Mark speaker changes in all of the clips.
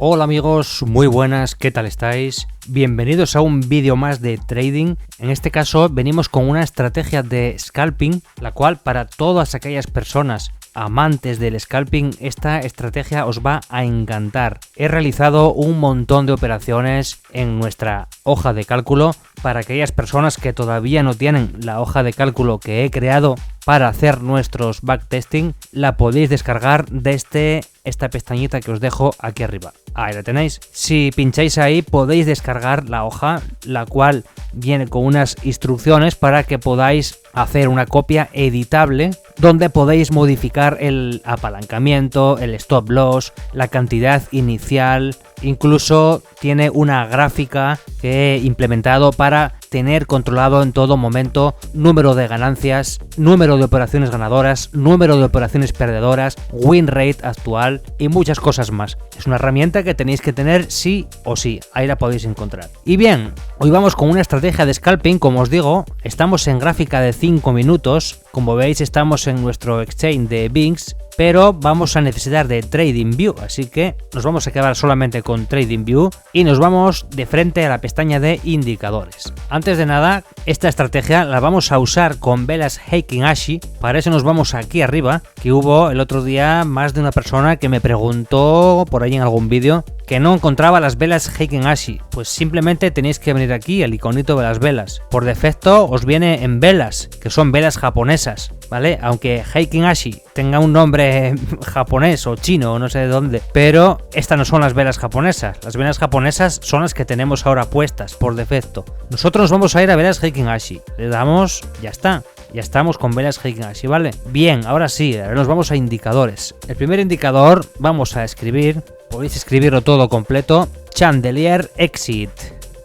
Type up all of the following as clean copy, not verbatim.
Speaker 1: Hola amigos, muy buenas, ¿qué tal estáis? Bienvenidos a un vídeo más de trading. En este caso venimos con una estrategia de scalping, la cual para todas aquellas personas amantes del scalping, esta estrategia os va a encantar. He realizado un montón de operaciones en nuestra hoja de cálculo. Para aquellas personas que todavía no tienen la hoja de cálculo que he creado para hacer nuestros backtesting, la podéis descargar desde esta pestañita que os dejo aquí arriba. Ahí la tenéis. Si pincháis ahí podéis descargar la hoja, la cual viene con unas instrucciones para que podáis hacer una copia editable donde podéis modificar el apalancamiento, el stop loss, la cantidad inicial. Incluso tiene una gráfica que he implementado para tener controlado en todo momento número de ganancias, número de operaciones ganadoras, número de operaciones perdedoras, win rate actual y muchas cosas más. Es una herramienta que tenéis que tener sí o sí, ahí la podéis encontrar. Y bien, hoy vamos con una estrategia de scalping, como os digo, estamos en gráfica de 5 minutos, como veis estamos en nuestro exchange de Binx, pero vamos a necesitar de TradingView, así que nos vamos a quedar solamente con TradingView y nos vamos de frente a la pestaña de indicadores. Antes de nada, esta estrategia la vamos a usar con velas Heikin Ashi. Para eso nos vamos aquí arriba, que hubo el otro día más de una persona que me preguntó por ahí en algún vídeo que no encontraba las velas Heikin Ashi. Pues simplemente tenéis que venir aquí al iconito de las velas. Por defecto os viene en velas, que son velas japonesas, ¿vale? Aunque Heikin Ashi tenga un nombre japonés o chino o no sé de dónde, pero estas no son las velas japonesas. Las velas japonesas son las que tenemos ahora puestas por defecto. Nosotros nos vamos a ir a velas Heikin Ashi. Le damos, ya está. Ya estamos con velas Heikin Ashi, ¿vale? Bien, ahora sí, ahora nos vamos a indicadores. El primer indicador vamos a escribir, podéis escribirlo todo completo, Chandelier Exit.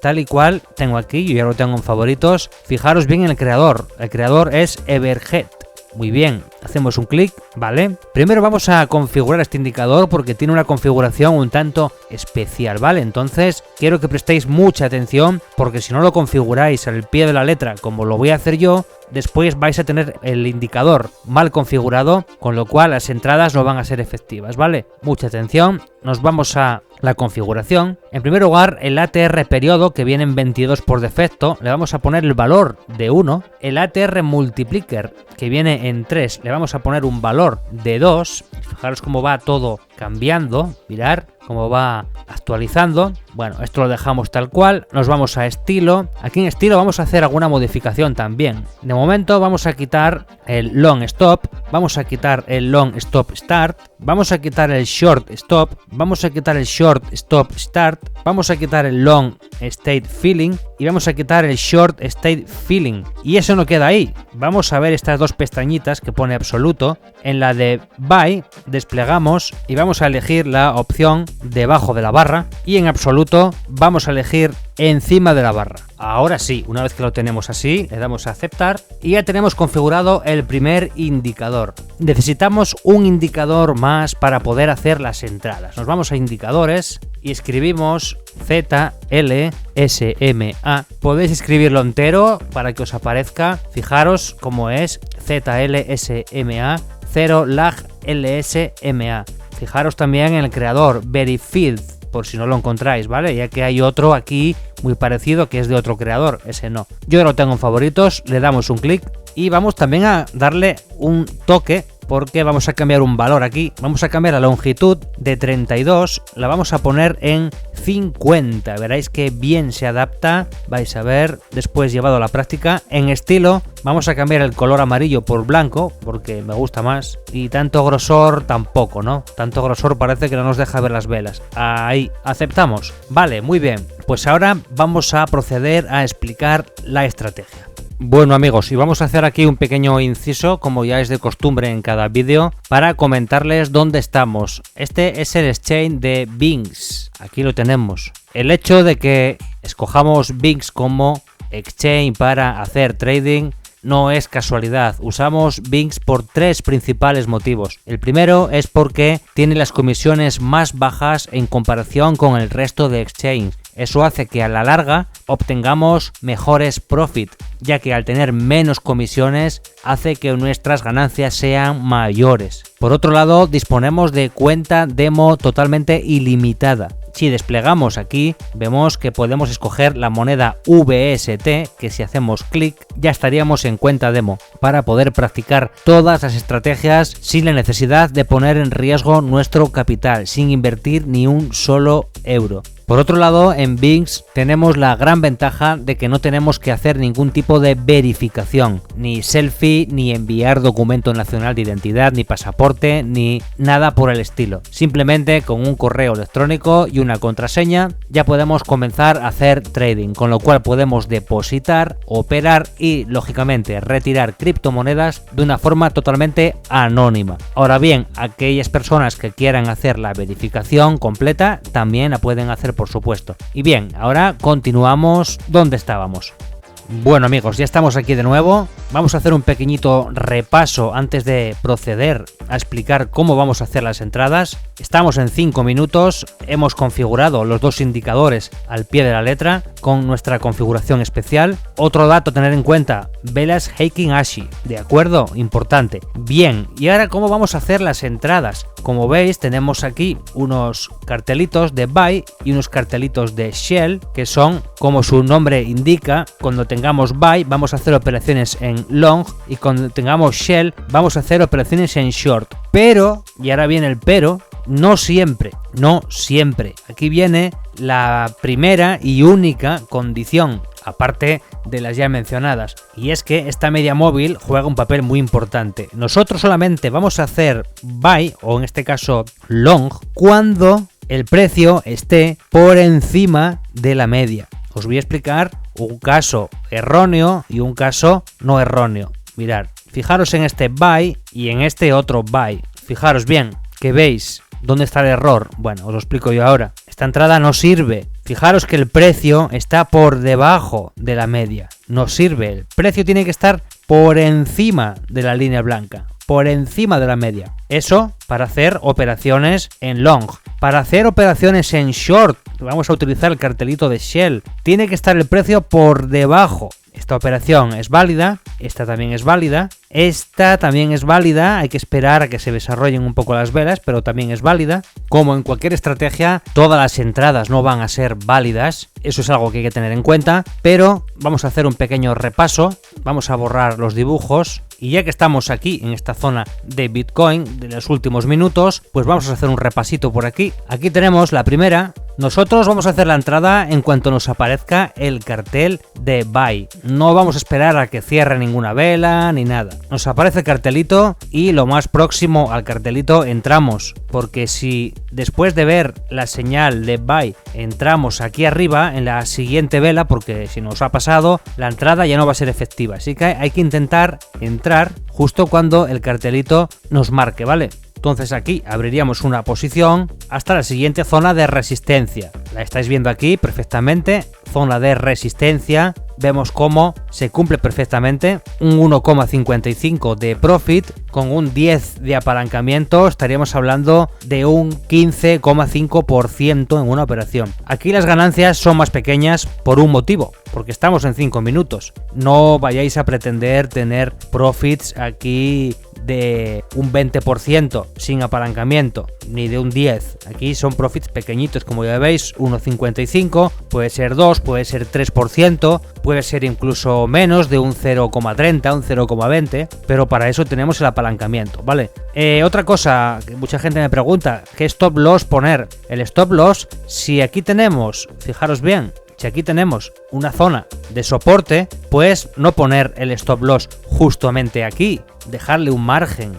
Speaker 1: Tal y cual tengo aquí, yo ya lo tengo en favoritos. Fijaros bien en el creador es Everhead. Muy bien, hacemos un clic, ¿vale? Primero vamos a configurar este indicador porque tiene una configuración un tanto especial, ¿vale? Entonces quiero que prestéis mucha atención porque si no lo configuráis al pie de la letra como lo voy a hacer yo, después vais a tener el indicador mal configurado, con lo cual las entradas no van a ser efectivas, ¿vale? Mucha atención, nos vamos a la configuración. En primer lugar, el ATR periodo, que viene en 22 por defecto, le vamos a poner el valor de 1. El ATR multiplier, que viene en 3, le vamos a poner un valor de 2. Fijaros cómo va todo cambiando, mirad cómo va actualizando. Bueno, esto lo dejamos tal cual. Nos vamos a estilo. Aquí en estilo vamos a hacer alguna modificación también. De momento vamos a quitar el long stop, vamos a quitar el long stop start, vamos a quitar el short stop, vamos a quitar el short stop start, vamos a quitar el long state filling y vamos a quitar el short state filling. Y eso no queda ahí. Vamos a ver estas dos pestañitas que pone absoluto. En la de buy desplegamos y vamos a elegir la opción debajo de la barra y en absoluto vamos a elegir encima de la barra. Ahora sí, una vez que lo tenemos así, le damos a aceptar y ya tenemos configurado el primer indicador. Necesitamos un indicador más para poder hacer las entradas. Nos vamos a indicadores y escribimos ZLSMA. Podéis escribirlo entero para que os aparezca. Fijaros cómo es ZLSMA 0 lag LSMA. Fijaros también en el creador Verifield, por si no lo encontráis, ¿vale? Ya que hay otro aquí muy parecido que es de otro creador, ese no. Yo lo tengo en favoritos, le damos un clic y vamos también a darle un toque porque vamos a cambiar un valor aquí. Vamos a cambiar la longitud de 32, la vamos a poner en 50. Veréis que bien se adapta, vais a ver después llevado a la práctica. En estilo vamos a cambiar el color amarillo por blanco porque me gusta más y tanto grosor tampoco, ¿no? Tanto grosor parece que no nos deja ver las velas. Ahí, aceptamos. Vale, muy bien. Pues ahora vamos a proceder a explicar la estrategia. Bueno amigos, y vamos a hacer aquí un pequeño inciso, como ya es de costumbre en cada vídeo, para comentarles dónde estamos. Este es el exchange de Binx, aquí lo tenemos. El hecho de que escojamos Binx como exchange para hacer trading no es casualidad. Usamos Binx por tres principales motivos. El primero es porque tiene las comisiones más bajas en comparación con el resto de exchange. Eso hace que a la larga obtengamos mejores profit, ya que al tener menos comisiones hace que nuestras ganancias sean mayores. Por otro lado, disponemos de cuenta demo totalmente ilimitada. Si desplegamos aquí, vemos que podemos escoger la moneda VST, que si hacemos clic ya estaríamos en cuenta demo, para poder practicar todas las estrategias sin la necesidad de poner en riesgo nuestro capital, sin invertir ni un solo euro. Por otro lado, en Binx tenemos la gran ventaja de que no tenemos que hacer ningún tipo de verificación, ni selfie, ni enviar documento nacional de identidad, ni pasaporte, ni nada por el estilo. Simplemente con un correo electrónico y una contraseña ya podemos comenzar a hacer trading, con lo cual podemos depositar, operar y, lógicamente, retirar criptomonedas de una forma totalmente anónima. Ahora bien, aquellas personas que quieran hacer la verificación completa también la pueden hacer, por supuesto. Y bien, ahora continuamos donde estábamos. Bueno amigos, ya estamos aquí de nuevo. Vamos a hacer un pequeñito repaso antes de proceder a explicar cómo vamos a hacer las entradas. Estamos en 5 minutos, hemos configurado los dos indicadores al pie de la letra con nuestra configuración especial. Otro dato a tener en cuenta, velas Heikin Ashi, ¿de acuerdo? Importante. Bien, y ahora cómo vamos a hacer las entradas. Como veis, tenemos aquí unos cartelitos de buy y unos cartelitos de sell, que son, como su nombre indica, cuando tengamos buy vamos a hacer operaciones en long y cuando tengamos sell vamos a hacer operaciones en short. Pero, y ahora viene el pero, no siempre. Aquí viene la primera y única condición, aparte de las ya mencionadas, y es que esta media móvil juega un papel muy importante. Nosotros solamente vamos a hacer buy, o en este caso long, cuando el precio esté por encima de la media. Os voy a explicar un caso erróneo y un caso no erróneo. Mirad, fijaros en este buy y en este otro buy. Fijaros bien, que veis dónde está el error. Bueno, os lo explico yo ahora. Esta entrada no sirve. Fijaros que el precio está por debajo de la media. No sirve. El precio tiene que estar por encima de la línea blanca, por encima de la media. Eso para hacer operaciones en long. Para hacer operaciones en short, vamos a utilizar el cartelito de Shell. Tiene que estar el precio por debajo. Esta operación es válida, esta también es válida, esta también es válida, hay que esperar a que se desarrollen un poco las velas, pero también es válida. Como en cualquier estrategia, todas las entradas no van a ser válidas, eso es algo que hay que tener en cuenta, pero vamos a hacer un pequeño repaso, vamos a borrar los dibujos. Y ya que estamos aquí en esta zona de Bitcoin de los últimos minutos, pues vamos a hacer un repasito por aquí. Aquí tenemos la primera. Nosotros vamos a hacer la entrada en cuanto nos aparezca el cartel de buy. No vamos a esperar a que cierre ninguna vela ni nada. Nos aparece el cartelito y lo más próximo al cartelito entramos. Porque si después de ver la señal de buy entramos aquí arriba en la siguiente vela, porque si nos ha pasado, la entrada ya no va a ser efectiva. Así que hay que intentar entrar justo cuando el cartelito nos marque, ¿vale? Entonces aquí abriríamos una posición hasta la siguiente zona de resistencia. La estáis viendo aquí perfectamente, zona de resistencia. Vemos cómo se cumple perfectamente un 1,55 de profit con un 10 de apalancamiento. Estaríamos hablando de un 15,5% en una operación. Aquí las ganancias son más pequeñas por un motivo, porque estamos en 5 minutos. No vayáis a pretender tener profits aquí de un 20% sin apalancamiento, ni de un 10. Aquí son profits pequeñitos, como ya veis, 1,55, puede ser 2, puede ser 3%, puede ser incluso menos de un 0,30, un 0,20, pero para eso tenemos el apalancamiento, ¿vale? Otra cosa que mucha gente me pregunta, ¿qué stop loss poner? El stop loss, si aquí tenemos, fijaros bien, si aquí tenemos una zona de soporte, pues no poner el stop loss justamente aquí, dejarle un margen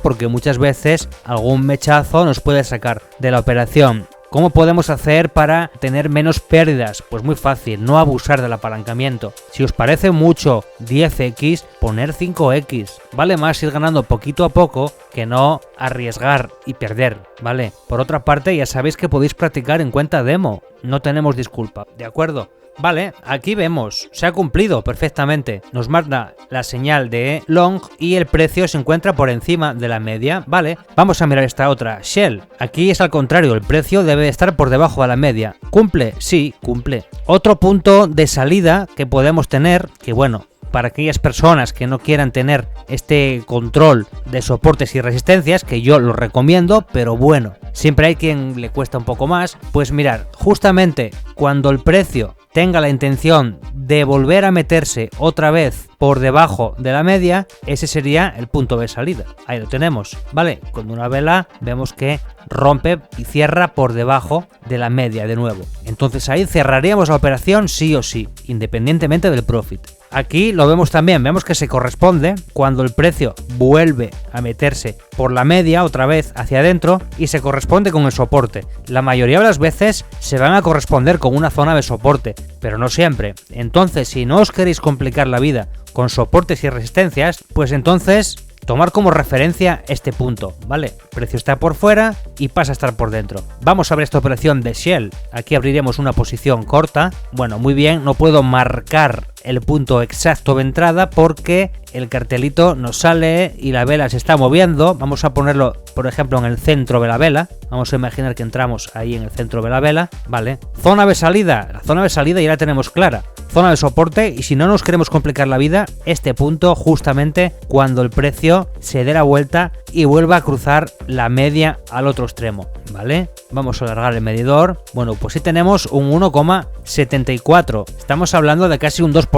Speaker 1: porque muchas veces algún mechazo nos puede sacar de la operación. ¿Cómo podemos hacer para tener menos pérdidas? Pues muy fácil, no abusar del apalancamiento. Si os parece mucho 10x, poner 5x. Vale más ir ganando poquito a poco que no arriesgar y perder, ¿vale? Por otra parte, ya sabéis que podéis practicar en cuenta demo. No tenemos disculpa, ¿de acuerdo? Vale, aquí vemos, se ha cumplido perfectamente. Nos manda la señal de long y el precio se encuentra por encima de la media. Vale, vamos a mirar esta otra, Shell. Aquí es al contrario, el precio debe estar por debajo de la media. ¿Cumple? Sí, cumple. Otro punto de salida que podemos tener, que bueno, para aquellas personas que no quieran tener este control de soportes y resistencias, que yo lo recomiendo, pero bueno, siempre hay quien le cuesta un poco más. Pues mirar, justamente cuando el precio tenga la intención de volver a meterse otra vez por debajo de la media, ese sería el punto de salida. Ahí lo tenemos, ¿vale? Cuando una vela vemos que rompe y cierra por debajo de la media de nuevo. Entonces ahí cerraríamos la operación sí o sí, independientemente del profit. Aquí lo vemos también, vemos que se corresponde cuando el precio vuelve a meterse por la media otra vez hacia adentro y se corresponde con el soporte. La mayoría de las veces se van a corresponder con una zona de soporte, pero no siempre. Entonces, si no os queréis complicar la vida con soportes y resistencias, pues entonces tomar como referencia este punto, ¿vale? El precio está por fuera y pasa a estar por dentro. Vamos a ver esta operación de Shell. Aquí abriremos una posición corta. Bueno, muy bien, no puedo marcar el punto exacto de entrada porque el cartelito nos sale y la vela se está moviendo. Vamos a ponerlo, por ejemplo, en el centro de la vela. Vamos a imaginar que entramos ahí en el centro de la vela, ¿vale? Zona de salida. La zona de salida ya la tenemos clara. Zona de soporte, y si no nos queremos complicar la vida, este punto justamente cuando el precio se dé la vuelta y vuelva a cruzar la media al otro extremo, ¿vale? Vamos a alargar el medidor. Bueno, pues sí tenemos un 1,74. Estamos hablando de casi un 2%.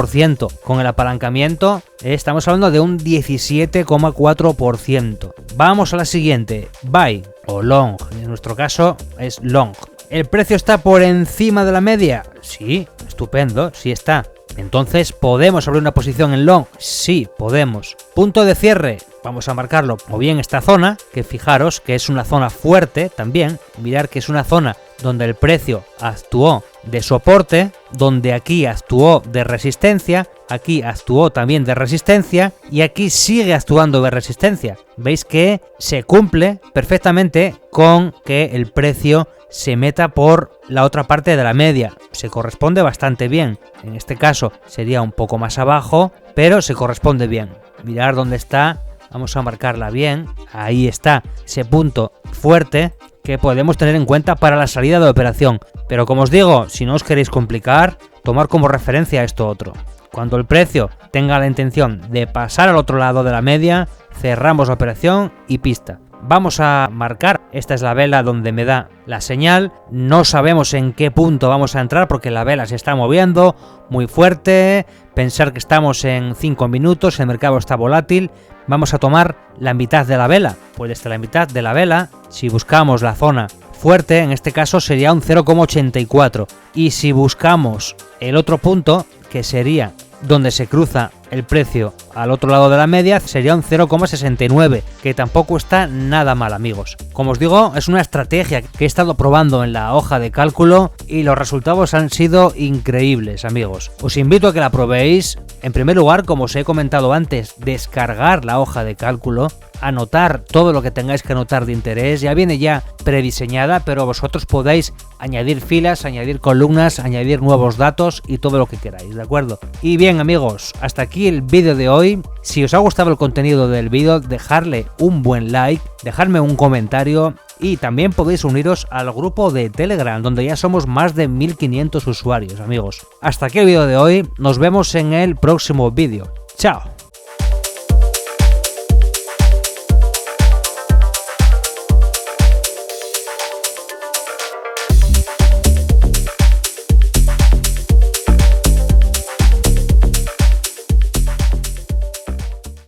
Speaker 1: Con el apalancamiento estamos hablando de un 17,4%. Vamos a la siguiente, buy o long. En nuestro caso es long. ¿El precio está por encima de la media? Sí, estupendo, sí está. Entonces, ¿podemos abrir una posición en long? Sí, podemos. Punto de cierre, vamos a marcarlo o bien esta zona, que fijaros que es una zona fuerte también. Mirar que es una zona donde el precio actuó de soporte, donde aquí actuó de resistencia, aquí actuó también de resistencia y aquí sigue actuando de resistencia. Veis que se cumple perfectamente con que el precio se meta por la otra parte de la media. Se corresponde bastante bien. En este caso sería un poco más abajo, pero se corresponde bien. Mirad dónde está. Vamos a marcarla bien. Ahí está ese punto fuerte que podemos tener en cuenta para la salida de operación. Pero como os digo, si no os queréis complicar, tomar como referencia esto otro. Cuando el precio tenga la intención de pasar al otro lado de la media, cerramos la operación y pista. Vamos a marcar, esta es la vela donde me da la señal, no sabemos en qué punto vamos a entrar porque la vela se está moviendo muy fuerte, pensar que estamos en 5 minutos, el mercado está volátil, vamos a tomar la mitad de la vela, pues desde la mitad de la vela, si buscamos la zona fuerte, en este caso sería un 0,84 y si buscamos el otro punto, que sería donde se cruza el precio al otro lado de la media, sería un 0,69, que tampoco está nada mal, amigos. Como os digo, es una estrategia que he estado probando en la hoja de cálculo y los resultados han sido increíbles, amigos. Os invito a que la probéis. En primer lugar, como os he comentado antes, descargar la hoja de cálculo, anotar todo lo que tengáis que anotar de interés, ya viene ya prediseñada, pero vosotros podéis añadir filas, añadir columnas, añadir nuevos datos y todo lo que queráis, ¿de acuerdo? Y bien, amigos, hasta aquí el vídeo de hoy. Si os ha gustado el contenido del vídeo, dejarle un buen like, dejarme un comentario y también podéis uniros al grupo de Telegram, donde ya somos más de 1500 usuarios, amigos. Hasta aquí el vídeo de hoy, nos vemos en el próximo vídeo. ¡Chao!